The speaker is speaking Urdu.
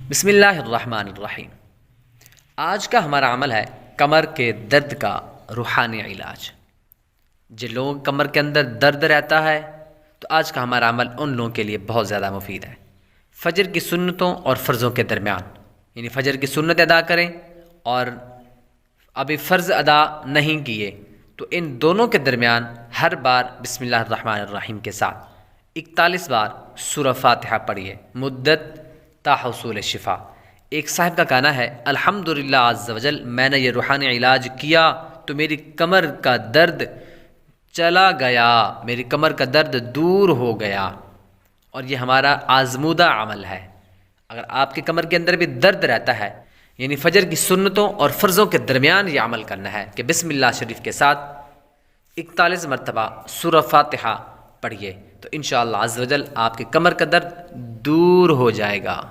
بسم اللہ الرحمن الرحیم۔ آج کا ہمارا عمل ہے کمر کے درد کا روحانی علاج۔ جن لوگوں کے کمر کے اندر درد رہتا ہے تو آج کا ہمارا عمل ان لوگوں کے لیے بہت زیادہ مفید ہے۔ فجر کی سنتوں اور فرضوں کے درمیان، یعنی فجر کی سنت ادا کریں اور ابھی فرض ادا نہیں کیے تو ان دونوں کے درمیان ہر بار بسم اللہ الرحمن الرحیم کے ساتھ 41 بار سورہ فاتحہ پڑھیے مدت تا حصول شفا۔ ایک صاحب کا کہنا ہے الحمدللہ عز وجل، میں نے یہ روحانی علاج کیا تو میری کمر کا درد چلا گیا، میری کمر کا درد دور ہو گیا۔ اور یہ ہمارا آزمودہ عمل ہے۔ اگر آپ کے کمر کے اندر بھی درد رہتا ہے، یعنی فجر کی سنتوں اور فرضوں کے درمیان یہ عمل کرنا ہے کہ بسم اللہ شریف کے ساتھ 41 مرتبہ سورہ فاتحہ پڑھیے تو انشاءاللہ عز وجل آپ کے کمر کا درد دور ہو جائے گا۔